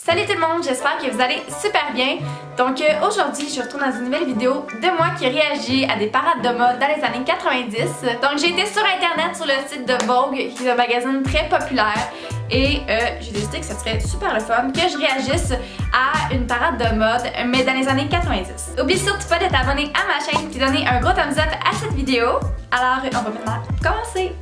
Salut tout le monde, j'espère que vous allez super bien. Donc aujourd'hui, je retourne dans une nouvelle vidéo de moi qui réagit à des parades de mode dans les années 90. Donc j'ai été sur internet sur le site de Vogue, qui est un magazine très populaire. Et j'ai décidé que ce serait super le fun que je réagisse à une parade de mode, mais dans les années 90. Oublie surtout pas de t'abonner à ma chaîne et de donner un gros thumbs up à cette vidéo. Alors on va maintenant commencer.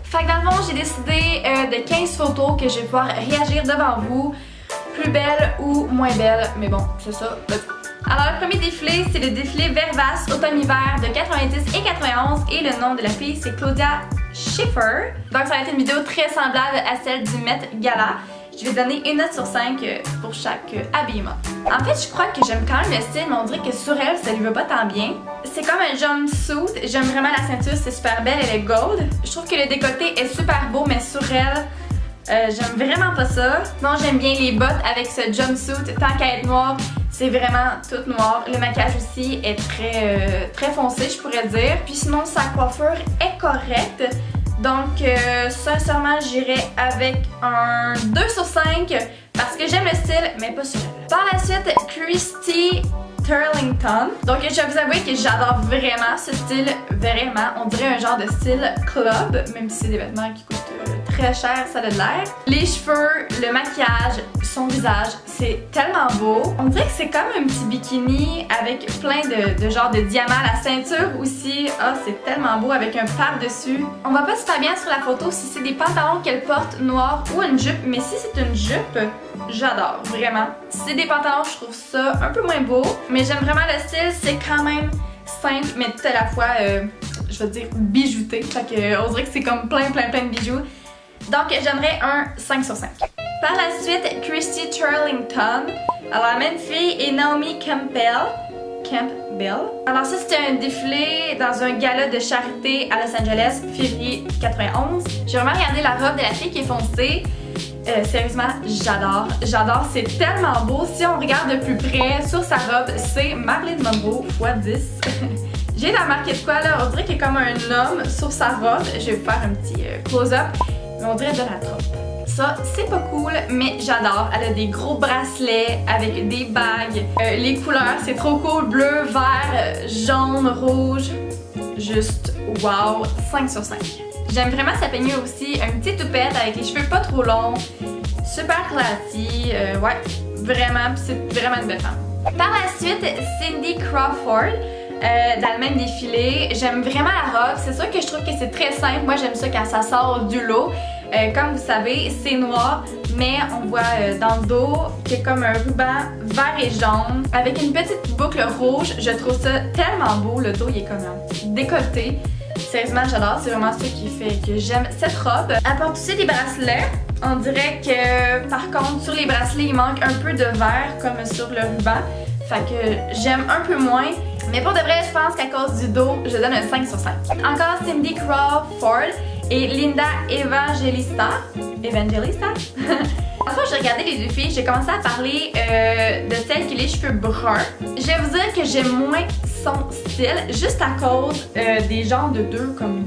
Fait que dans le fond, j'ai décidé de 15 photos que je vais pouvoir réagir devant vous, plus belles ou moins belles, mais bon, c'est ça. Alors le premier défilé, c'est le défilé Vervas automne-hiver de 90 et 91 et le nom de la fille c'est Claudia Schiffer. Donc ça va être une vidéo très semblable à celle du Met Gala. Je vais donner une note sur 5 pour chaque habillement. En fait, je crois que j'aime quand même le style, mais on dirait que sur elle, ça lui va pas tant bien. C'est comme un jumpsuit. J'aime vraiment la ceinture, c'est super belle, elle est gold. Je trouve que le décolleté est super beau, mais sur elle, j'aime vraiment pas ça. Sinon, j'aime bien les bottes avec ce jumpsuit. Tant qu'à être noir, c'est vraiment tout noir. Le maquillage aussi est très foncé, je pourrais dire. Puis sinon, sa coiffure est correcte. Donc, sincèrement, j'irai avec un 2 sur 5 parce que j'aime le style, mais pas sur elle. Par la suite, Christy Turlington. Donc, je vais vous avouer que j'adore vraiment ce style, vraiment. On dirait un genre de style club, même si c'est des vêtements qui coûtent très cher, ça a de l'air. Les cheveux, le maquillage, son visage, c'est tellement beau. On dirait que c'est comme un petit bikini avec plein de genres de diamants. La ceinture aussi, c'est tellement beau avec un par-dessus. On voit pas super bien sur la photo si c'est des pantalons qu'elle porte noirs ou une jupe, mais si c'est une jupe, j'adore, vraiment. Si c'est des pantalons, je trouve ça un peu moins beau, mais j'aime vraiment le style, c'est quand même simple, mais tout à la fois, je vais dire bijouté. Fait que on dirait que c'est comme plein de bijoux. Donc j'aimerais un 5 sur 5. Par la suite, Christy Turlington. Alors la même fille est Naomi Campbell. Alors ça c'était un défilé dans un gala de charité à Los Angeles, février 91. J'ai vraiment regardé la robe de la fille qui est foncée. Sérieusement, j'adore, c'est tellement beau. Si on regarde de plus près sur sa robe, c'est Marilyn Monroe x 10. J'ai remarqué de quoi là, on dirait qu'il y a comme un homme sur sa robe. Je vais vous faire un petit close-up, mais on dirait Donald Trump. Ça, c'est pas cool, mais j'adore. Elle a des gros bracelets avec des bagues. Les couleurs, c'est trop cool. Bleu, vert, jaune, rouge. Juste wow, 5 sur 5. J'aime vraiment sa peigne aussi, une petite toupette avec les cheveux pas trop longs, super classy, ouais, vraiment, c'est vraiment une belle femme. Par la suite, Cindy Crawford, dans le même défilé. J'aime vraiment la robe, c'est sûr que je trouve que c'est très simple, moi j'aime ça quand ça sort du lot. Comme vous savez, c'est noir, mais on voit dans le dos qu'il y a comme un ruban vert et jaune avec une petite boucle rouge. Je trouve ça tellement beau, le dos il est comme décolleté. Sérieusement, j'adore, c'est vraiment ça qui fait que j'aime cette robe. Elle porte aussi des bracelets. On dirait que par contre sur les bracelets il manque un peu de vert comme sur le ruban. Fait que j'aime un peu moins. Mais pour de vrai, je pense qu'à cause du dos, je donne un 5 sur 5. Encore Cindy Crawford et Linda Evangelista. Enfin, j'ai regardé les deux filles, j'ai commencé à parler de celle qui a les cheveux bruns. Je vais vous dire que j'aime moins son style, juste à cause des genres de deux comme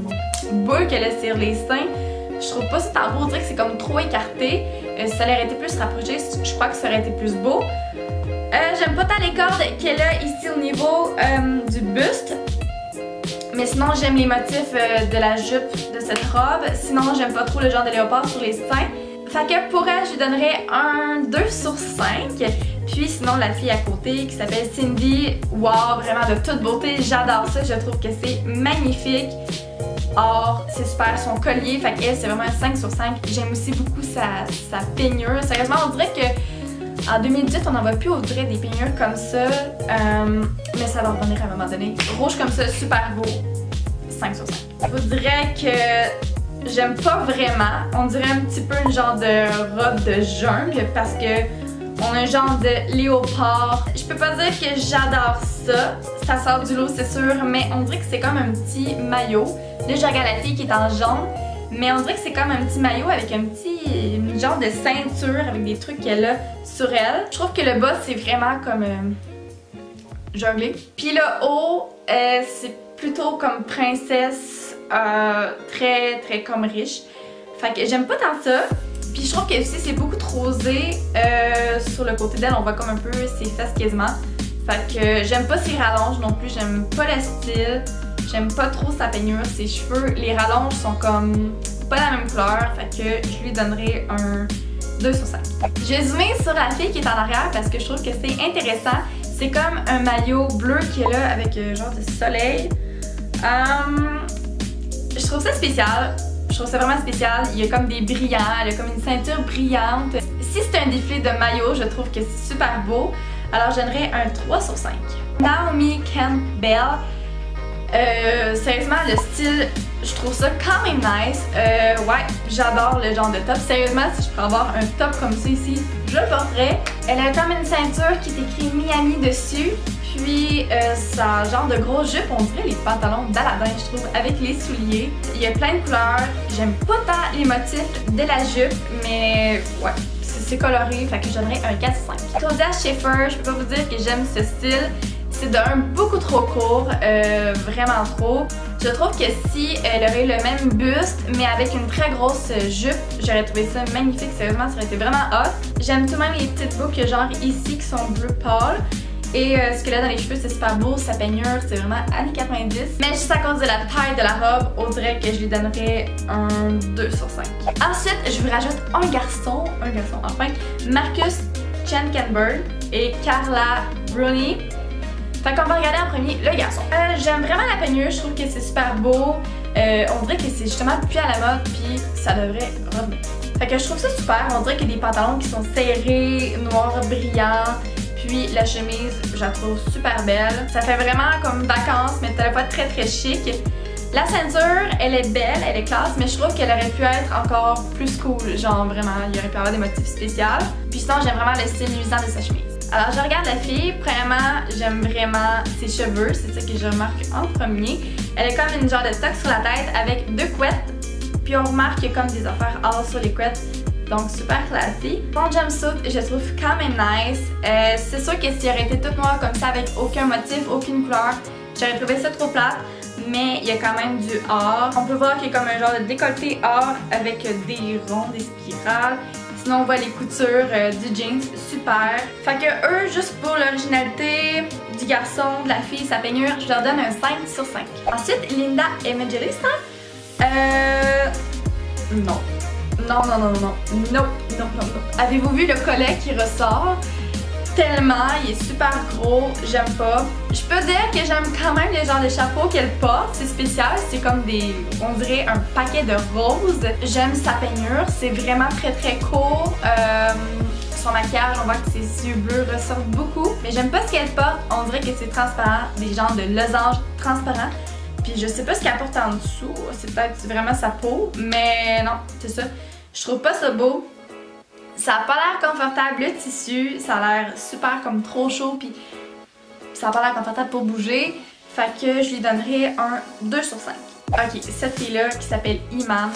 boules qu'elle a sur les seins. Je trouve pas super beau, on dirait que c'est comme trop écarté. Si ça aurait été plus rapproché, je crois que ça aurait été plus beau. J'aime pas tant les cordes qu'elle a ici au niveau du buste. Mais sinon, j'aime les motifs de la jupe de cette robe. Sinon, j'aime pas trop le genre de léopard sur les seins. Fait que pour elle, je lui donnerais un 2 sur 5. Puis sinon, la fille à côté qui s'appelle Cindy, wow, vraiment de toute beauté, j'adore ça. Je trouve que c'est magnifique. Or, c'est super son collier. Fait qu'elle, c'est vraiment un 5 sur 5. J'aime aussi beaucoup sa peignure. Sérieusement, on dirait que en 2018, on n'en voit plus, on dirait des peignures comme ça, mais ça va revenir à un moment donné. Rouge comme ça, super beau, 5 sur 5. Je vous dirais que j'aime pas vraiment, on dirait un petit peu une genre de robe de jungle parce que on a un genre de léopard. Je peux pas dire que j'adore ça, ça sort du lot c'est sûr, mais on dirait que c'est comme un petit maillot. Là, je regarde la fille qui est en jaune. Mais on dirait que c'est comme un petit maillot avec un petit genre de ceinture avec des trucs qu'elle a sur elle. Je trouve que le bas c'est vraiment comme jonglé. Puis le haut c'est plutôt comme princesse, très comme riche. Fait que j'aime pas tant ça. Puis je trouve que aussi c'est beaucoup trop rosé sur le côté d'elle, on voit comme un peu ses fesses quasiment. Fait que j'aime pas ses rallonges non plus, j'aime pas le style, j'aime pas trop sa peignure, ses cheveux. Les rallonges sont comme pas la même couleur, fait que je lui donnerai un 2 sur 5. Je vais zoomer sur la fille qui est en arrière parce que je trouve que c'est intéressant. C'est comme un maillot bleu qui est là avec genre de soleil. Je trouve ça spécial. Je trouve ça vraiment spécial. Il y a comme des brillants, elle a comme une ceinture brillante. Si c'est un défilé de maillot, je trouve que c'est super beau. Alors je donnerais un 3 sur 5. Naomi Campbell. Sérieusement, le style, je trouve ça quand même nice. Ouais, j'adore le genre de top. Sérieusement, si je pourrais avoir un top comme ça ici, je le porterais. Elle a comme une ceinture qui est écrit Miami dessus. Puis ça genre de gros jupe, on dirait les pantalons d'Aladin, je trouve, avec les souliers. Il y a plein de couleurs. J'aime pas tant les motifs de la jupe, mais ouais, c'est coloré, fait que je donnerais un 4 sur 5. Claudia Schiffer, je peux pas vous dire que j'aime ce style. C'est d'un beaucoup trop court, vraiment trop. Je trouve que si elle aurait le même buste, mais avec une très grosse jupe, j'aurais trouvé ça magnifique. Sérieusement, ça aurait été vraiment hot. J'aime tout de même les petites boucles genre ici qui sont bleu pâle. Et ce qu'elle a dans les cheveux, c'est super beau. Sa peignure, c'est vraiment années 90. Mais juste à cause de la taille de la robe, on dirait que je lui donnerais un 2 sur 5. Ensuite, je vous rajoute un garçon enfin, Marcus Schenkenberg et Carla Bruni. Fait qu'on va regarder en premier le garçon. J'aime vraiment la peignure, je trouve que c'est super beau. On dirait que c'est justement plus à la mode, puis ça devrait revenir. Fait que je trouve ça super, on dirait qu'il y a des pantalons qui sont serrés, noirs, brillants. Puis la chemise, je la trouve super belle. Ça fait vraiment comme vacances, mais elle pas très chic. La ceinture, elle est belle, elle est classe, mais je trouve qu'elle aurait pu être encore plus cool. Genre vraiment, il aurait pu avoir des motifs spéciaux. Puis sinon, j'aime vraiment le style luisant de sa chemise. Alors je regarde la fille, premièrement, j'aime vraiment ses cheveux, c'est ça que je remarque en premier. Elle a comme une genre de toque sur la tête avec 2 couettes, puis on remarque qu'il y a comme des affaires hors sur les couettes, donc super classy. Mon jumpsuit, je trouve quand même nice. C'est sûr que s'il aurait été tout noir comme ça avec aucun motif, aucune couleur, j'aurais trouvé ça trop plate, mais il y a quand même du or. On peut voir qu'il y a comme un genre de décolleté or avec des ronds, des spirales. Sinon on voit les coutures du jeans, super. Fait que eux, juste pour l'originalité du garçon, de la fille, sa peignure, je leur donne un 5 sur 5. Ensuite, Linda Evangelista. Non. Non. Avez-vous vu le collet qui ressort? Tellement, il est super gros, j'aime pas. Je peux dire que j'aime quand même le genre de chapeau qu'elle porte, c'est spécial, c'est comme des, on dirait un paquet de roses. J'aime sa peignure, c'est vraiment très court. Son maquillage, on voit que ses yeux bleus ressortent beaucoup. Mais j'aime pas ce qu'elle porte, on dirait que c'est transparent, des genres de losanges transparents. Puis je sais pas ce qu'elle porte en dessous, c'est peut-être vraiment sa peau, mais non, c'est ça. Je trouve pas ça beau. Ça a pas l'air confortable, le tissu, ça a l'air super comme trop chaud, puis ça a pas l'air confortable pour bouger. Fait que je lui donnerai un 2 sur 5. Ok, cette fille-là qui s'appelle Iman.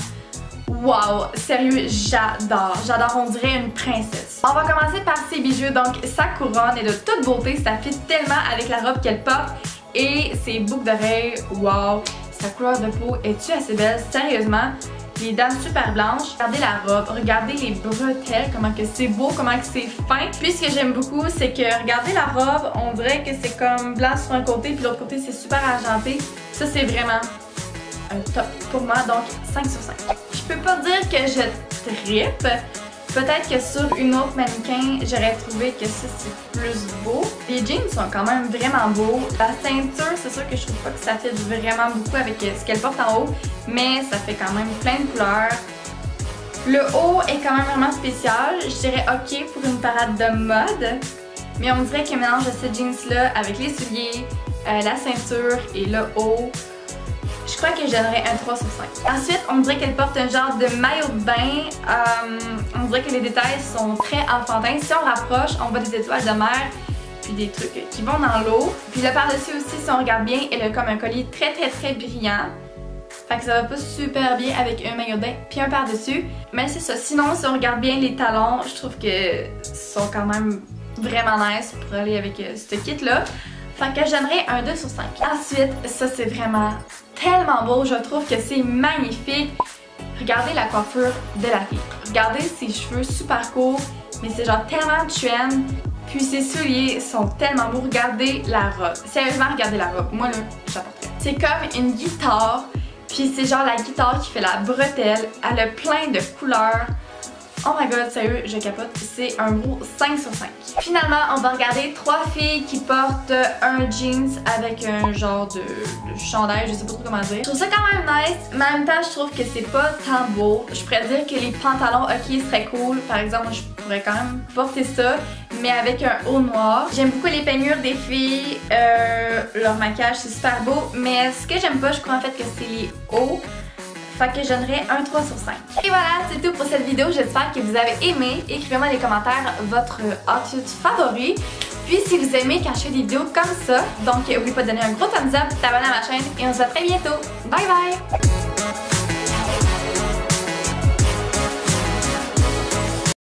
Wow, sérieux, j'adore. J'adore, on dirait une princesse. On va commencer par ses bijoux. Donc, sa couronne est de toute beauté, ça fit tellement avec la robe qu'elle porte. Et ses boucles d'oreilles, wow. Sa couleur de peau, est-tu assez belle? Sérieusement. Les dames super blanches, regardez la robe, regardez les bretelles, comment que c'est beau, comment que c'est fin. Puis ce que j'aime beaucoup, c'est que regardez la robe, on dirait que c'est comme blanc sur un côté, puis l'autre côté c'est super argenté. Ça c'est vraiment un top pour moi, donc 5 sur 5. Je peux pas dire que je trippe. Peut-être que sur une autre mannequin, j'aurais trouvé que ça c'est plus beau. Les jeans sont quand même vraiment beaux. La ceinture, c'est sûr que je trouve pas que ça fit vraiment beaucoup avec ce qu'elle porte en haut, mais ça fait quand même plein de couleurs. Le haut est quand même vraiment spécial. Je dirais ok pour une parade de mode, mais on dirait qu'un mélange de ce jeans-là avec les souliers, la ceinture et le haut, je crois que je donnerais un 3 sur 5. Ensuite, on dirait qu'elle porte un genre de maillot de bain. On dirait que les détails sont très enfantins. Si on rapproche, on voit des étoiles de mer, puis des trucs qui vont dans l'eau. Puis le par-dessus aussi, si on regarde bien, elle a comme un collier très brillant. Fait que ça va pas super bien avec un maillot de bain puis un par-dessus. Mais c'est ça. Sinon, si on regarde bien les talons, je trouve que sont quand même vraiment nice pour aller avec ce kit-là. Fait que je donnerais un 2 sur 5. Ensuite, ça c'est vraiment tellement beau, je trouve que c'est magnifique. regardez la coiffure de la fille. Regardez ses cheveux super courts, mais c'est genre tellement trend. Puis ses souliers sont tellement beaux. Regardez la robe. Sérieusement, regardez la robe. Moi là, j'apporterais. C'est comme une guitare. Puis c'est genre la guitare qui fait la bretelle. Elle a plein de couleurs. Oh my god, sérieux, je capote. C'est un gros 5 sur 5. Finalement, on va regarder 3 filles qui portent un jeans avec un genre de chandail, je sais pas trop comment dire. Je trouve ça quand même nice, mais en même temps, je trouve que c'est pas tant beau. Je pourrais dire que les pantalons, ok, seraient cool. Par exemple, je pourrais quand même porter ça, mais avec un haut noir. J'aime beaucoup les peignures des filles. Leur maquillage, c'est super beau. Mais ce que j'aime pas, je crois en fait que c'est les hauts. Fait que je donnerais un 3 sur 5. Et voilà, c'est tout pour cette vidéo. J'espère que vous avez aimé. Écrivez-moi dans les commentaires votre outfit favori. Puis si vous aimez quand je fais des vidéos comme ça, donc n'oubliez pas de donner un gros thumbs up, t'abonner à ma chaîne et on se voit très bientôt. Bye bye!